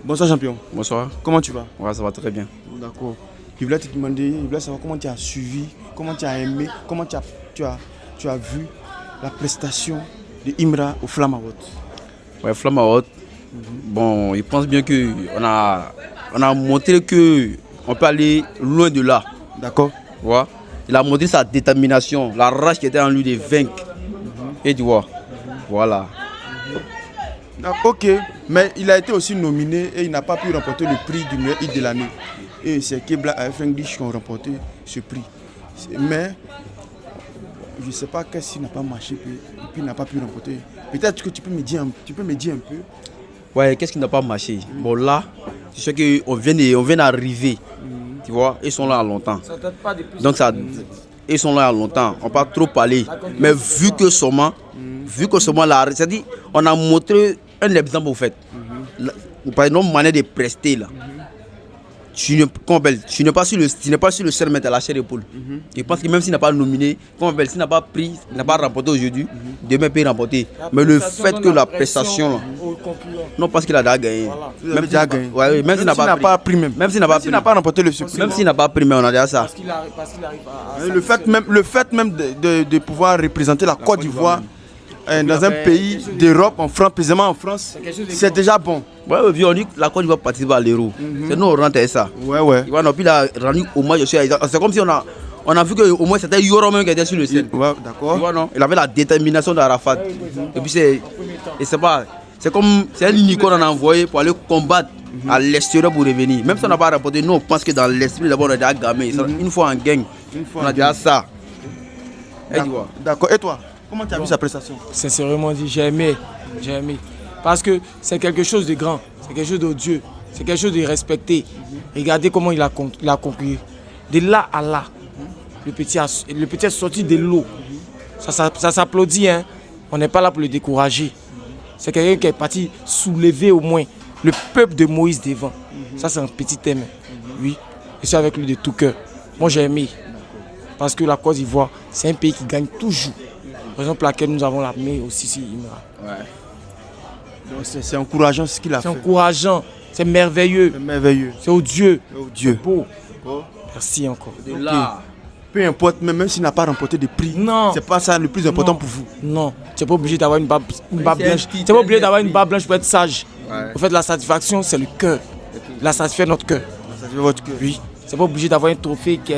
Bonsoir champion. Bonsoir. Comment tu vas? Ouais, ça va très bien. D'accord. Je voulais te demander, je voulais savoir comment tu as suivi, comment tu as aimé, comment tu as vu la prestation de Imra au Flamawot. Ouais, Flamawot. Bon, je pense bien qu'on a montré qu'on peut aller loin de là. D'accord. Ouais. Il a montré sa détermination, la rage qui était en lui de vaincre. Et tu vois, voilà. Ok, mais il a été aussi nominé et il n'a pas pu remporter le prix du meilleur hit de l'année. Et c'est Kebla et Frenglish qui ont remporté ce prix. Mais je ne sais pas qu'est-ce qui n'a pas marché et puis il n'a pas pu remporter. Peut-être que tu peux me dire un peu. Ouais, qu'est-ce qui n'a pas marché? Bon là, c'est sûr qu'on vient d'arriver. Tu vois, ils sont là longtemps. Donc ça, ils sont là longtemps. On ne peut pas trop parler. Mais vu que seulement là, c'est-à-dire, on a montré un exemple au fait. Par exemple, manière de prester là. Tu n'es pas sur le seul mettre à la chair épaule. Je pense que même s'il n'a pas nominé, s'il n'a pas pris, il n'a pas remporté aujourd'hui, demain il peut remporter. Mais le fait que la prestation, non, parce qu'il a déjà gagné. Même s'il a gagné. Ouais, même s'il n'a pas pris, même s'il n'a pas remporté le succès. Même s'il n'a pas pris, mais on a déjà ça. Parce qu'il arrive à le fait même de pouvoir représenter la Côte d'Ivoire dans un pays d'Europe, précisément en France, c'est déjà bon. Ouais, on dit que la Côte d'Ivoire participe à l'Euro. C'est nous, on rentre ça. Ouais. Puis il a rendu hommage aussi. C'est comme si on a vu qu'au moins c'était Yoro même qui était sur le scène. Ouais, d'accord. Il avait la détermination d'Arafat. Et puis c'est un icône qu'on a envoyé pour aller combattre à l'extérieur pour revenir. Même si on n'a pas rapporté, nous on pense que dans l'esprit d'abord on a déjà gamé. Une fois en gang, on a déjà ça. D'accord. Et toi, comment tu as vu sa prestation? Sincèrement dit, j'ai aimé. Parce que c'est quelque chose de grand, c'est quelque chose d'odieux, c'est quelque chose de respecté. Regardez comment il a conclu. De là à là, le petit est sorti de l'eau. Ça s'applaudit, hein. On n'est pas là pour le décourager. C'est quelqu'un qui est parti soulever au moins le peuple de Moïse devant. Ça, c'est un petit thème. Oui, je suis avec lui de tout cœur. Moi, j'ai aimé. Parce que la Côte d'Ivoire, c'est un pays qui gagne toujours. Par exemple, laquelle nous avons l'armée aussi, si Imra. Ouais. Donc c'est encourageant ce qu'il a fait. C'est encourageant, c'est merveilleux. C'est odieux. C'est beau. Merci encore. Peu importe, même s'il n'a pas remporté de prix, c'est pas ça le plus important pour vous. Non, tu n'es pas obligé d'avoir une barbe blanche. Tu n'es pas obligé d'avoir une barbe blanche pour être sage. En fait, la satisfaction, c'est le cœur. La satisfaction notre cœur. Votre cœur. Oui. C'est pas obligé d'avoir un trophée qui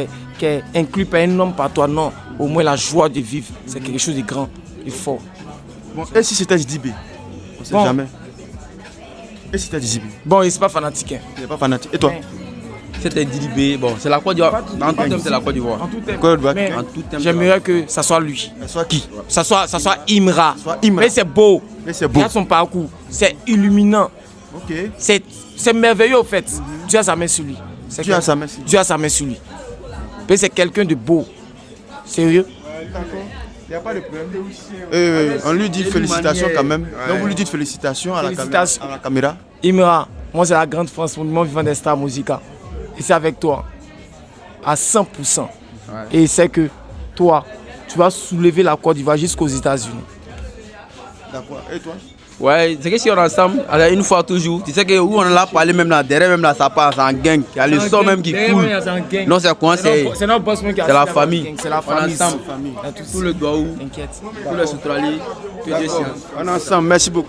est inclus par un homme par toi, non. Au moins la joie de vivre, c'est quelque chose de grand, de fort. Bon, et si c'était Didibé? On ne sait jamais. Et si c'était Didibé? Bon, il n'est pas fanatique. Hein. Il n'est pas fanatique. Et toi? C'était Didibé, bon, c'est la Côte d'Ivoire. En tout thème, c'est la Côte d'Ivoire. En tout thème. J'aimerais que ça soit lui. Ça soit qui? Ça soit Imra. Mais c'est beau. Regarde son parcours. C'est illuminant. Ok. C'est merveilleux au fait. Dieu a sa main sur lui. Dieu a sa main sur lui. Mais c'est quelqu'un de beau. Sérieux? D'accord. Il n'y a pas de problème. On lui dit félicitations quand même. Donc vous lui dites félicitations à la caméra. Imra, moi c'est la grande France, monument vivant des stars Musica. Et c'est avec toi. À 100%. Et c'est que toi, tu vas soulever la Côte d'Ivoire jusqu'aux États-Unis. D'accord. Et toi? Ouais, c'est que si on est ensemble, une fois toujours, tu sais que où on a parlé même là, derrière même là, ça passe en gang. Il y a le son même qui coule. Non, c'est quoi? C'est notre boss même qui a la famille. C'est la famille. On est ensemble. Tout le Douaou, tout le Soutrali, que Dieu sait. On est ensemble, merci beaucoup.